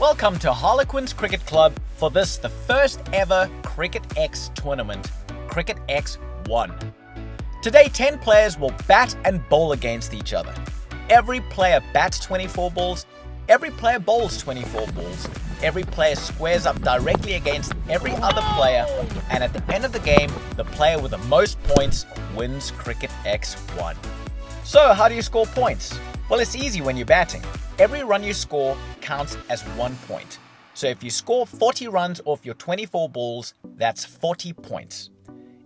Welcome to Harlequins Cricket Club for this, the first ever CricketX tournament, CricketX 1. Today 10 players will bat and bowl against each other. Every player bats 24 balls, every player bowls 24 balls, every player squares up directly against every other player, and at the end of the game, the player with the most points wins CricketX 1. So how do you score points? Well, it's easy when you're batting. Every run you score counts as 1 point. So if you score 40 runs off your 24 balls, that's 40 points.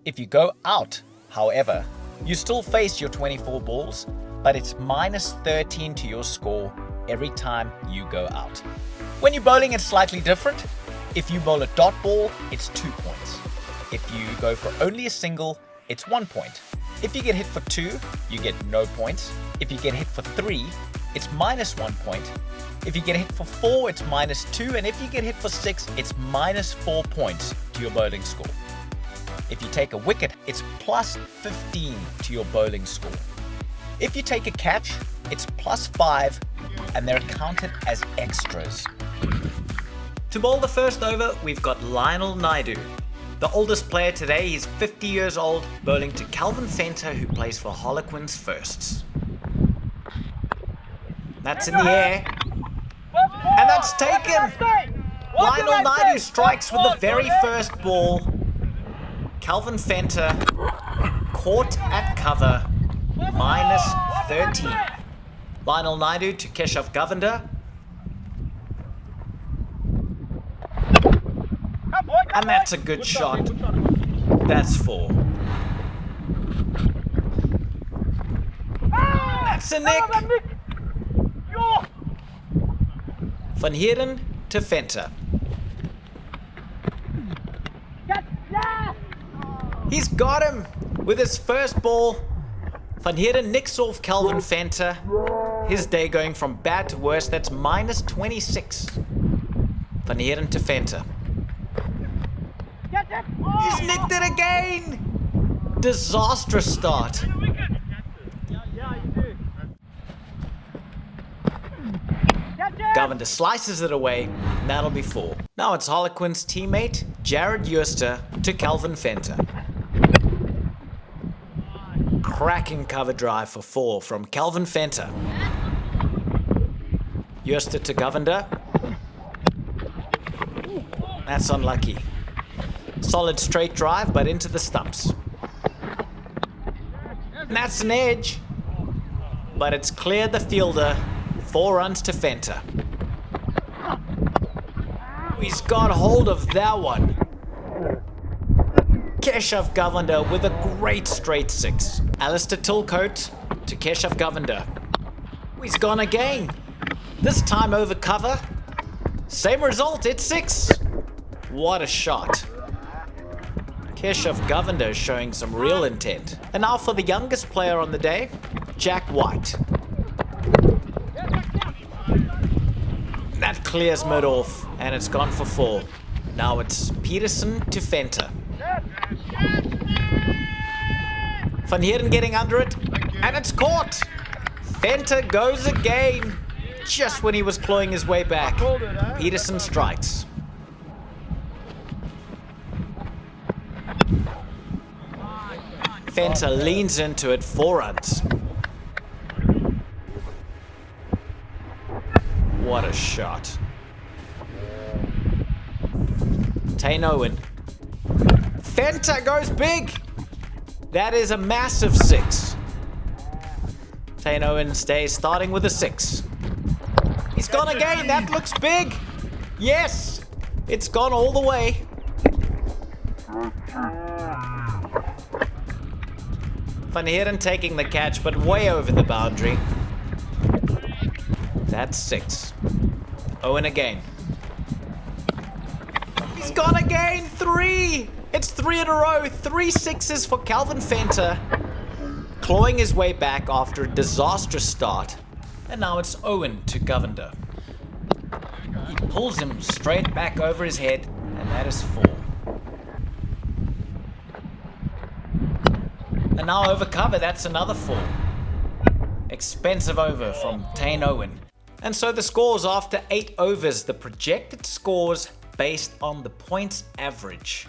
If you go out, however, you still face your 24 balls, but it's minus 13 to your score every time you go out. When you're bowling, it's slightly different. If you bowl a dot ball, it's 2 points. If you go for only a single, it's 1 point. If you get hit for 2, you get no points. If you get hit for 3, it's minus 1 point. If you get hit for 4, it's minus 2. And if you get hit for 6, it's minus 4 points to your bowling score. If you take a wicket, it's plus 15 to your bowling score. If you take a catch, it's plus 5, and they're counted as extras. To bowl the first over, we've got Lionel Naidoo. The oldest player today, he's 50 years old, bowling to Keshav Govender, who plays for Harlequins firsts. That's in the air, and that's taken! Lionel Naidoo strikes with the very first ball. Keshav Govender caught at cover, minus 13. Lionel Naidoo to Keshav Govender. And that's a good shot. That's 4. That's a nick. Van Heerden to Venter. He's got him with his first ball. Van Heerden nicks off Keshav Venter. His day going from bad to worse. That's minus 26. Van Heerden to Venter. He's nicked it again! Disastrous start. Govender slices it away, and that'll be 4. Now it's Harlequins teammate Jooste to Keshav Venter. Cracking cover drive for 4 from Keshav Venter. Jooste to Govender. That's unlucky. Solid straight drive, but into the stumps. And that's an edge, but it's cleared the fielder. 4 runs to Venter. He's got hold of that one. Keshav Govender with a great straight 6. Alistair Tylcoat to Keshav Govender. He's gone again. This time over cover. Same result, it's 6. What a shot. Keshav Govender showing some real intent. And now for the youngest player on the day, Jack White. That clears mid off, and it's gone for 4. Now it's Peterson to Venter. Van Heerden getting under it, and it's caught. Venter goes again, just when he was clawing his way back. Peterson strikes. Venter leans into it, 4 runs. What a shot. Taine Owen. Venter goes big. That is a massive 6. Taine Owen stays starting with a 6. He's gone again. That looks big. Yes, it's gone all the way. Van Heerden taking the catch, but way over the boundary. That's 6. Owen again. He's gone again! 3! It's 3 in a row. 3 sixes for Keshav Venter. Clawing his way back after a disastrous start. And now it's Owen to Govender. He pulls him straight back over his head, and that is 4. And now over cover, that's another 4. Expensive over from Taine Owen. And so the scores after 8 overs, the projected scores based on the points average.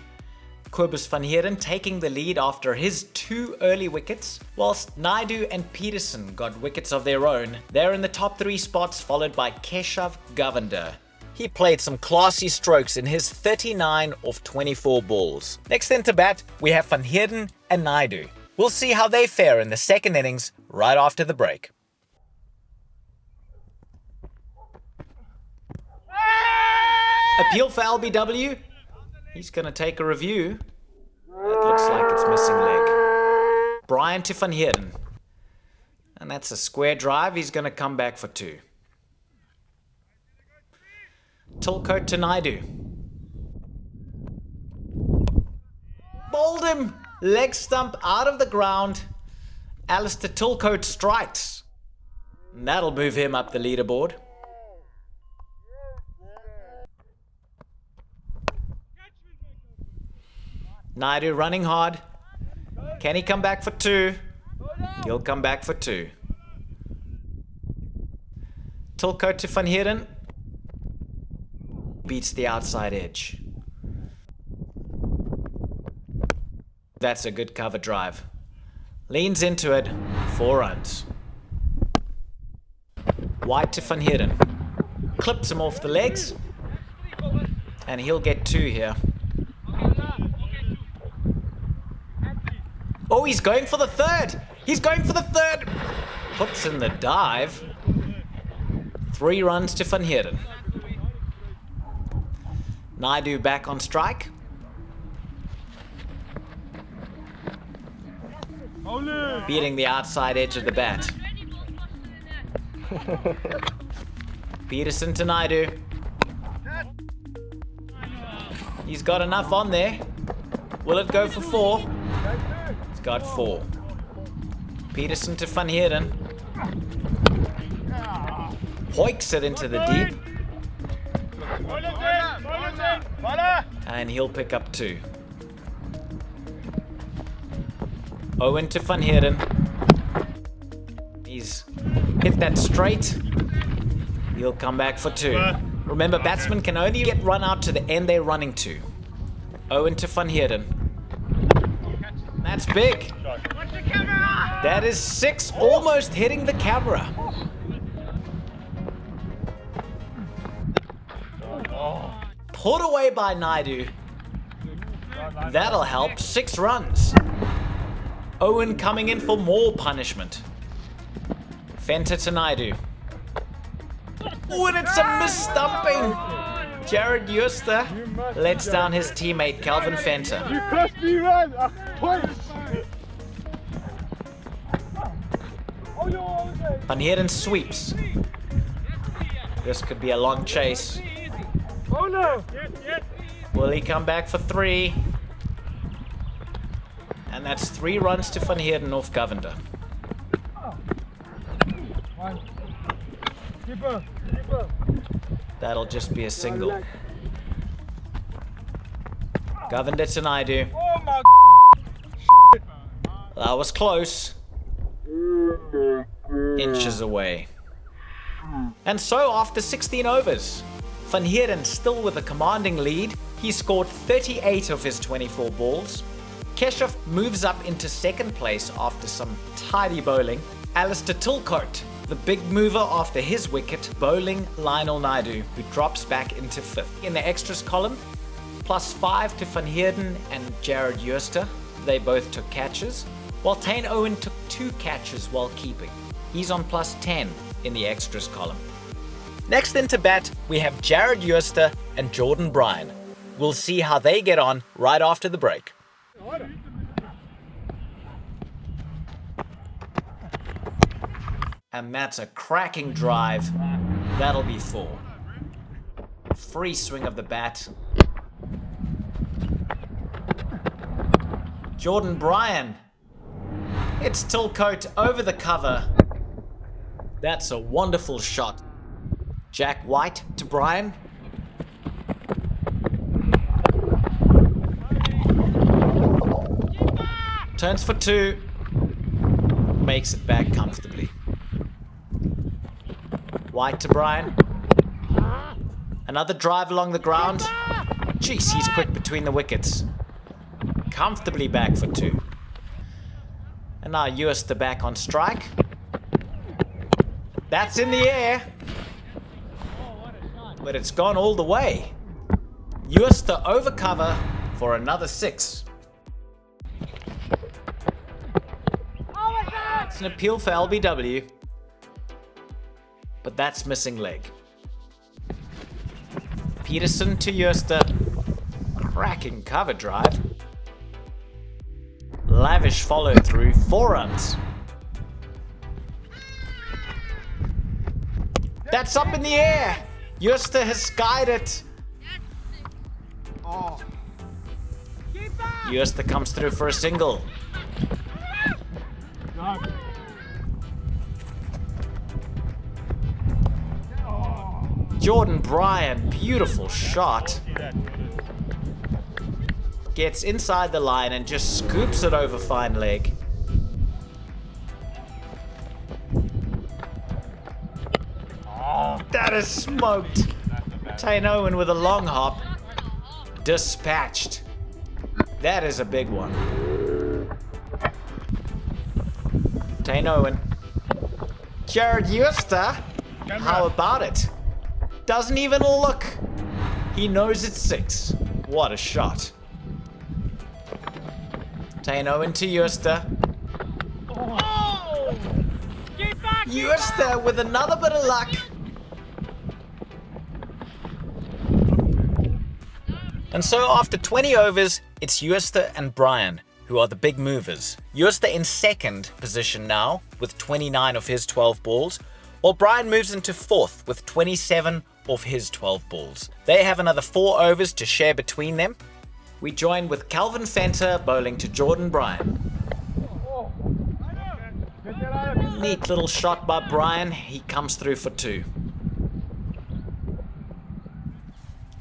Jacobus van Heerden taking the lead after his 2 early wickets, whilst Naidoo and Peterson got wickets of their own. They're in the top 3 spots, followed by Keshav Govender. He played some classy strokes in his 39 off 24 balls. Next in to bat, we have Van Heerden and Naidoo. We'll see how they fare in the second innings right after the break. Appeal for LBW. He's going to take a review. It looks like it's missing leg. Bryan to Van Heerden. And that's a square drive. He's going to come back for 2. Tylcoat to Naidoo. Bowled him. Leg stump out of the ground. Alistair Tylcoat strikes. And that'll move him up the leaderboard. Naidoo running hard. Can he come back for 2? He'll come back for 2. Tylcoat to Van Heerden. Beats the outside edge. That's a good cover drive. Leans into it. 4 runs. Wide to Van Heerden. Clips him off the legs. And he'll get 2 here. Oh, he's going for the 3rd. He's going for the 3rd. Puts in the dive. 3 runs to Van Heerden. Naidoo back on strike. Beating the outside edge of the bat. Peterson to Naidoo. He's got enough on there. Will it go for 4? It's got 4. Peterson to Van Heerden. Hoiks it into the deep. And he'll pick up 2. Owen to Van Heerden. He's hit that straight. He'll come back for 2. Remember, batsmen can only get run out to the end they're running to. Owen to Van Heerden. That's big. That is 6, almost hitting the camera. Put away by Naidoo. That'll help. 6 runs. Owen coming in for more punishment. Venter to Naidoo. Oh, and it's a misstumping. Jooste lets down his teammate Calvin Venter. Van Heerden sweeps. This could be a long chase. Will he come back for 3? And that's 3 runs to Van Heerden off Govender. That'll just be a single. Govender to Naidoo. That was close. Inches away. And so after 16 overs, Van Heerden still with a commanding lead. He scored 38 of his 24 balls. Keshav moves up into 2nd place after some tidy bowling. Alistair Tylcoat, the big mover after his wicket, bowling Lionel Naidoo, who drops back into 5th. In the extras column, +5 to Van Heerden and Jooste. They both took catches, while Taine Owen took 2 catches while keeping. He's on +10 in the extras column. Next in to bat, we have Jooste and Bryan. We'll see how they get on right after the break. And that's a cracking drive. That'll be 4. Free swing of the bat. Bryan. It's Tylcoat over the cover. That's a wonderful shot. Jack White to Bryan. Turns for 2. Makes it back comfortably. White to Bryan. Another drive along the ground. Jeez, he's quick between the wickets. Comfortably back for 2. And now Jooste back on strike. That's in the air. But it's gone all the way. Jooste over cover for another 6. It's an appeal for LBW. But that's missing leg. Peterson to Jooste. Cracking cover drive. Lavish follow through. 4 runs. That's up in the air. Jooste has skied it. Jooste comes through for a single. Bryan, beautiful shot. Gets inside the line and just scoops it over fine leg. That is smoked. Taine Owen with a long hop. Dispatched. That is a big one. Taine Owen. Jared Jooste. How about it? Doesn't even look. He knows it's 6. What a shot. Taine Owen to Jooste. Jooste with another bit of luck. And so after 20 overs, it's Jooste and Bryan who are the big movers. Jooste in second position now with 29 of his 12 balls, while Bryan moves into 4th with 27 of his 12 balls. They have another 4 overs to share between them. We join with Calvin Venter bowling to Bryan. Neat little shot by Bryan. He comes through for 2.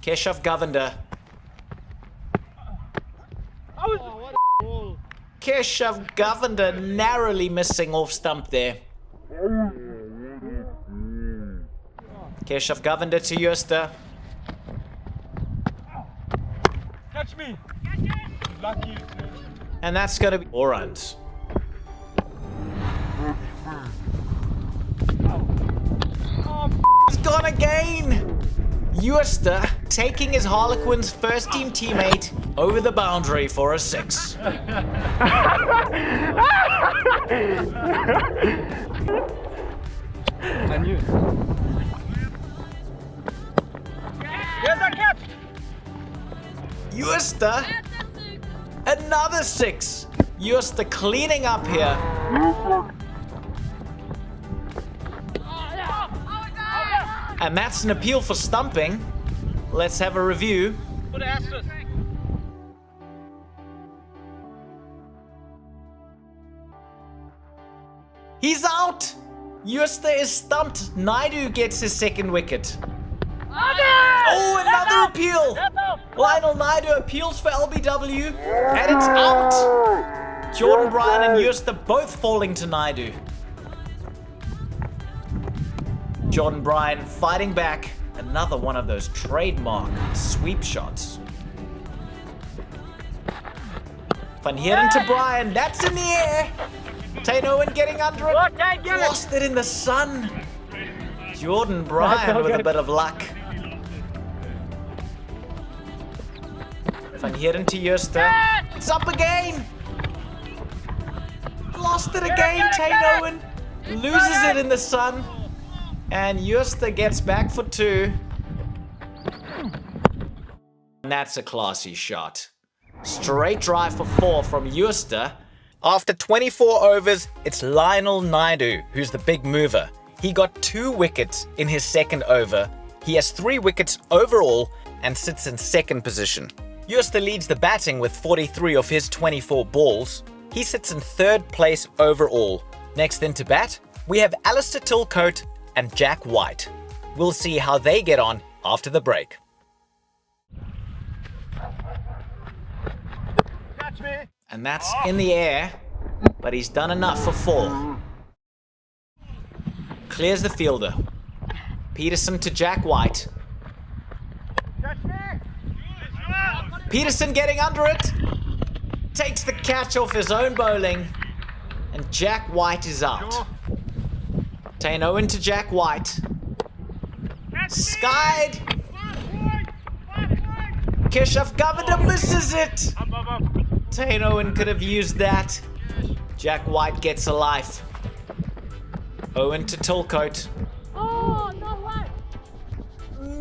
Keshav Govender. Keshav Govender narrowly missing off stump there. Keshav Govender to Jooste. Catch me! Lucky. And that's going to be 4 runs. He's gone again! Jooste taking his Harlequins first team teammate over the boundary for a 6. I knew. Here's a catch! Jooste, another 6. Jooste cleaning up here. And that's an appeal for stumping. Let's have a review. He's out! Jooste is stumped. Naidoo gets his 2nd wicket. Oh, another appeal! Lionel Naidoo appeals for LBW, and it's out! Bryan and Jooste both falling to Naidoo. Bryan fighting back. Another one of those trademark sweep shots. Van Heerden to Bryan. That's in the air. Taine Owen getting under it. Lost it in the sun. Bryan with a bit of luck. Van Heerden to Jooste. It's up again. Lost it again. Taine Owen loses it in the sun. And Jooste gets back for 2. And that's a classy shot. Straight drive for 4 from Jooste. After 24 overs, it's Lionel Naidoo who's the big mover. He got 2 wickets in his 2nd over. He has 3 wickets overall and sits in 2nd position. Jooste leads the batting with 43 of his 24 balls. He sits in 3rd place overall. Next in to bat, we have Alistair Tylcoat and Jack White. We'll see how they get on after the break. Catch me! And that's in the air, but he's done enough for 4. Clears the fielder. Peterson to Jack White. Catch me. Peterson getting under it. Takes the catch off his own bowling. And Jack White is out. Taine Owen to Jack White. Skied. Keshav Govender misses it. Taine Owen could have used that. Jack White gets a life. Owen to Tylcoat. Oh, no way.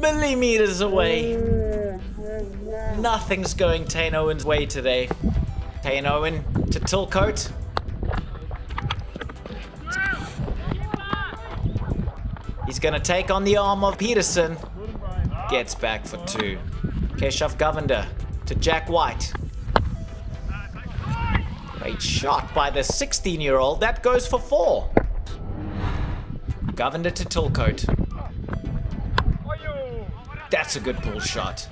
Millimeters away. Nothing's going Taine Owen's way today. Taine Owen to Tylcoat. He's going to take on the arm of Peterson. Gets back for 2. Keshav Govender to Jack White. Great shot by the 16-year-old. That goes for 4. Govender to Tylcoat. That's a good pull shot.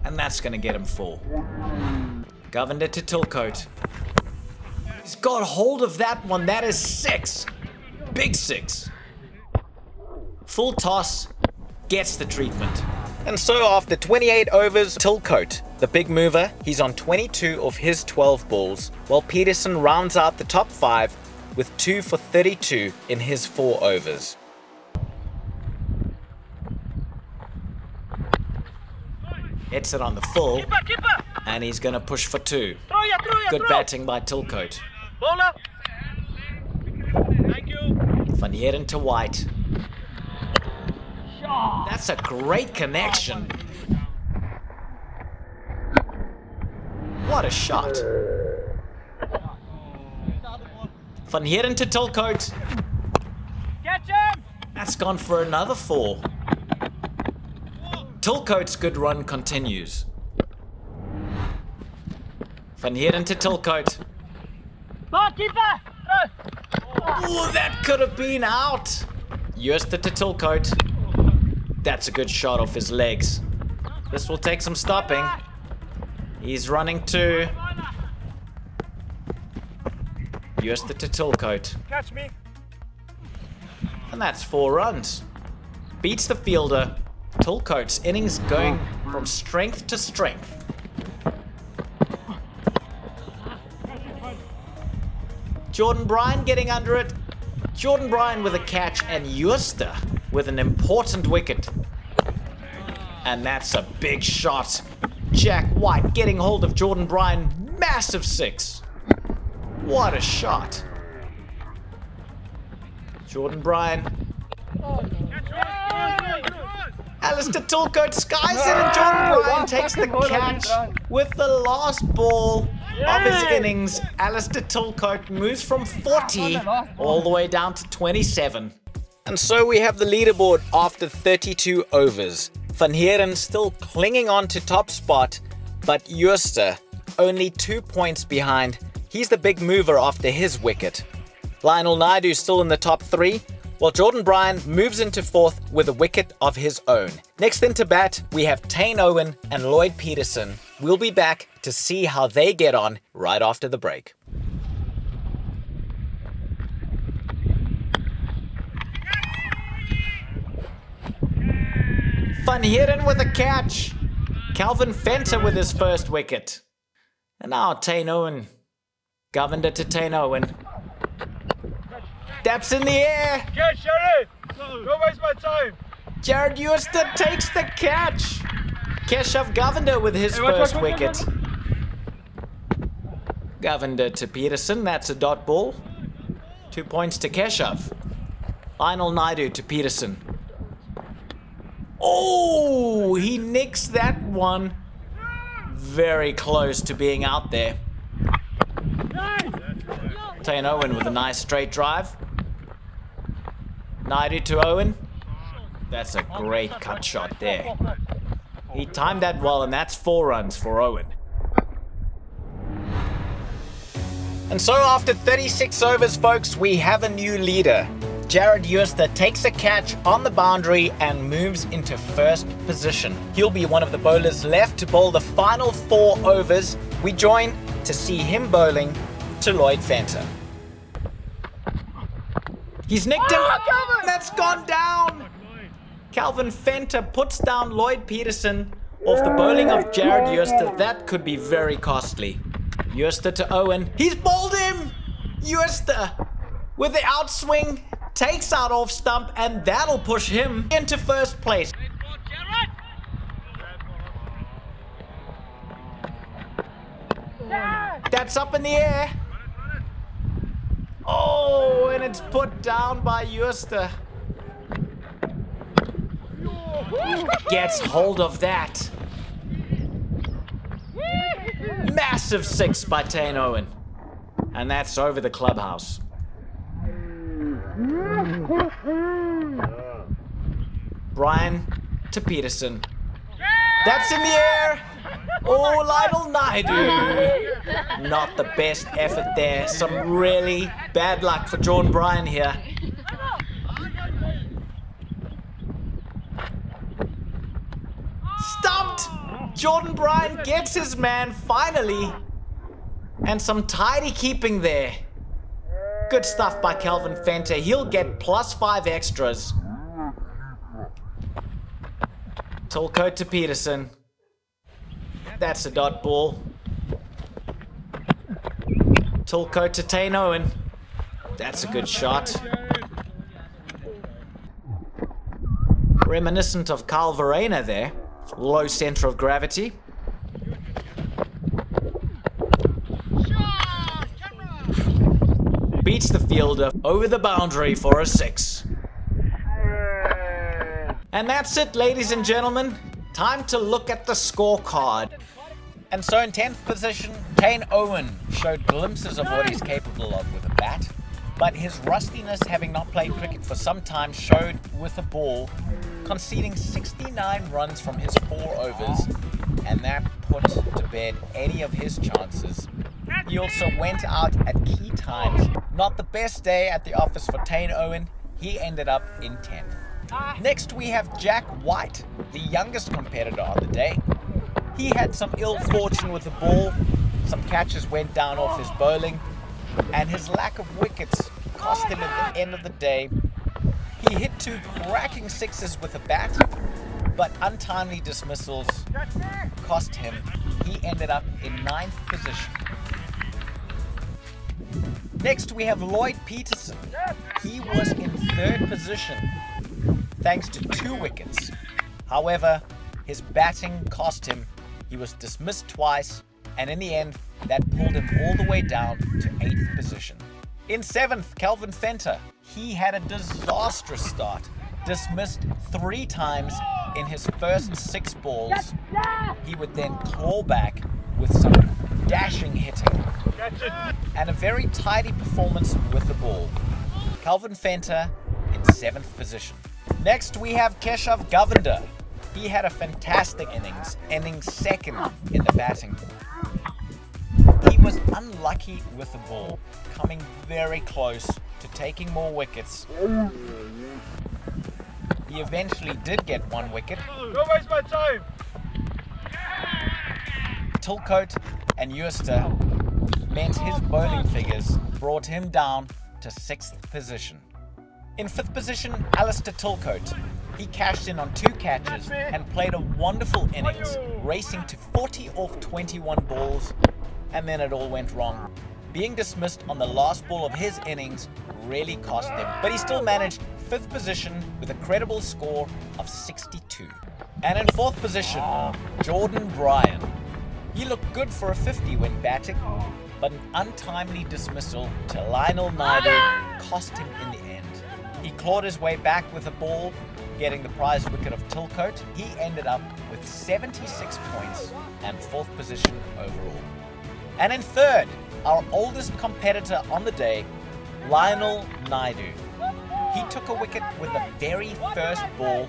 And that's going to get him 4. Govender to Tylcoat. He's got hold of that one. That is 6. Big 6. Full toss. Gets the treatment. And so after 28 overs, Tylcoat, the big mover, he's on 22 of his 12 balls, while Peterson rounds out the top 5 with 2 for 32 in his 4 overs. Hits it on the full, and he's going to push for 2. Good batting by Tylcoat. Bowler. Thank you. Van Heerden to White. That's a great connection. What a shot. Van Heerden to Tylcoat. Catch him. That's gone for another 4. Tylcoat's good run continues. Van Heerden to Tylcoat. Ball keeper. Oh, that could have been out. Jooste to Tylcoat. That's a good shot off his legs. This will take some stopping. He's running to Jooste to Tylcoat. Catch me. And that's 4 runs. Beats the fielder. Tylcoat's innings going from strength to strength. Bryan getting under it. Bryan with a catch and Jooste with an important wicket. And that's a big shot. Jack White getting hold of Bryan. Massive 6. What a shot. Bryan. Alistair Tylcoat skies it and Bryan takes the catch with the last ball of his innings. Alistair Tylcoat moves from 40 all the way down to 27. And so we have the leaderboard after 32 overs. Van Heerden still clinging on to top spot, but Jooste only 2 points behind. He's the big mover after his wicket. Lionel Naidoo still in the top 3, while Bryan moves into 4th with a wicket of his own. Next in to bat, we have Taine Owen and Lloyd Peterson. We'll be back to see how they get on right after the break. Van Heerden with a catch. Calvin Venter with his first wicket. And now Taine Owen. Govender to Taine Owen. Daps in the air. Catch, Sherry. Don't waste my time. Jared Jooste takes the catch. Keshav Govender with his first wicket. Govender to Peterson. That's a dot ball. 2 points to Keshav. Lionel Naidoo to Peterson. Oh, he nicks that one. Very close to being out there. Taine Owen with a nice straight drive. Naidoo to Owen. That's a great cut shot there. He timed that well, and that's 4 runs for Owen. And so after 36 overs, folks, we have a new leader. Jared Jooste takes a catch on the boundary and moves into first position. He'll be one of the bowlers left to bowl the final 4 overs. We join to see him bowling to Lloyd Peterson. He's nicked him. That's gone down. Kelvin Venter puts down Lloyd Peterson off the bowling of Jared Jooste. That could be very costly. Jooste to Owen. He's bowled him! Jooste with the outswing takes out off stump, and that'll push him into first place. That's up in the air. Oh, and it's put down by Jooste. Gets hold of that. Massive six by Taine Owen. And that's over the clubhouse. Bryan to Peterson. That's in the air. Oh, Lionel Naidoo. Not the best effort there. Some really bad luck for Bryan here. Stumped! Bryan gets his man finally. And some tidy keeping there. Good stuff by Kelvin Venter. He'll get +5 extras. Tylcoat to Peterson. That's a dot ball. Tylcoat to Taine Owen. That's a good shot. Reminiscent of Carl Verena there. Low center of gravity. Beats the fielder over the boundary for a 6. And that's it, ladies and gentlemen. Time to look at the scorecard. And so in 10th position, Taine Owen showed glimpses of what he's capable of with a bat, but his rustiness, having not played cricket for some time, showed with a ball, conceding 69 runs from his 4 overs, and that put to bed any of his chances. He also went out at key times. Not the best day at the office for Taine Owen. He ended up in 10th. Next we have Jack White, the youngest competitor on the day. He had some ill fortune with the ball. Some catches went down off his bowling, and his lack of wickets cost him at the end of the day. He hit 2 cracking sixes with a bat, but untimely dismissals cost him. He ended up in 9th position. Next we have Lloyd Peterson. He was in 3rd position thanks to 2 wickets. However, his batting cost him. He was dismissed twice, and in the end, that pulled him all the way down to 8th position. In 7th, Kelvin Venter. He had a disastrous start. Dismissed 3 times in his first 6 balls. He would then claw back with some dashing hitting and a very tidy performance with the ball. Kelvin Venter in 7th position. Next, we have Keshav Govender. He had a fantastic innings, ending 2nd in the batting. He was unlucky with the ball, coming very close to taking more wickets. He eventually did get 1 wicket. Don't waste my time. Tylcoat and Jooste meant his bowling figures brought him down to 6th position. In 5th position, Alistair Tylcoat. He cashed in on 2 catches and played a wonderful innings, racing to 40 off 21 balls, and then it all went wrong. Being dismissed on the last ball of his innings really cost him, but he still managed 5th position with a credible score of 62. And in 4th position, Bryan. He looked good for a 50 when batting, but an untimely dismissal to Lionel Naidoo cost him in the end. He clawed his way back with the ball, getting the prize wicket of Tylcoat. He ended up with 76 points and 4th position overall. And in 3rd, our oldest competitor on the day, Lionel Naidoo. He took a wicket with the very first ball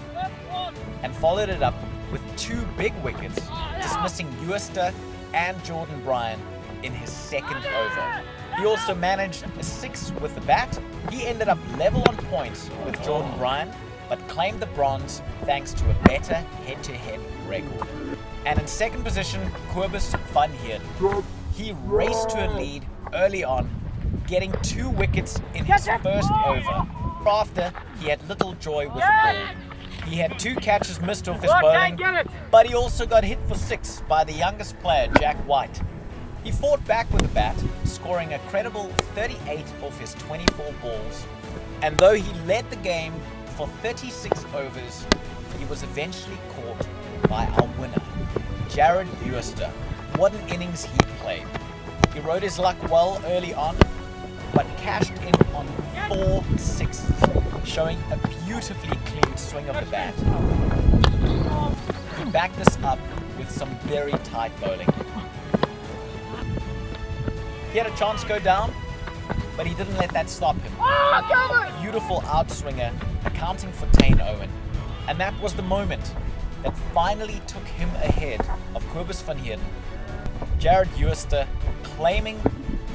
and followed it up with 2 big wickets, dismissing Jooste and Bryan in his 2nd over. He also managed a 6 with the bat. He ended up level on points with Bryan, but claimed the bronze thanks to a better head-to-head record. And in 2nd position, Jacobus van Heerden. He raced to a lead early on, getting 2 wickets in his first over. After, he had little joy with the ball. He had 2 catches missed off his Look, bowling, get it. but he also got hit for 6 by the youngest player, Jack White. He fought back with the bat, scoring a credible 38 off his 24 balls, and though he led the game for 36 overs, he was eventually caught by our winner, Jared Jooste. What an innings he played. He rode his luck well early on, but cashed in on 4 sixes, showing a beautifully clean swing of the bat. He backed this up with some very tight bowling. He had a chance to go down, but he didn't let that stop him. A beautiful outswinger accounting for Taine Owen. And that was the moment that finally took him ahead of Jacobus van Heerden. Jared Jooste claiming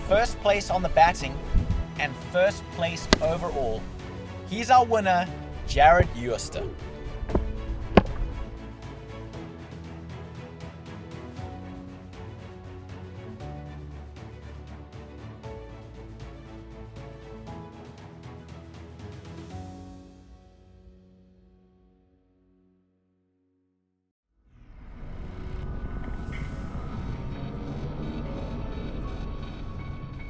first place on the batting and first place overall. He's our winner, Jared Jooste.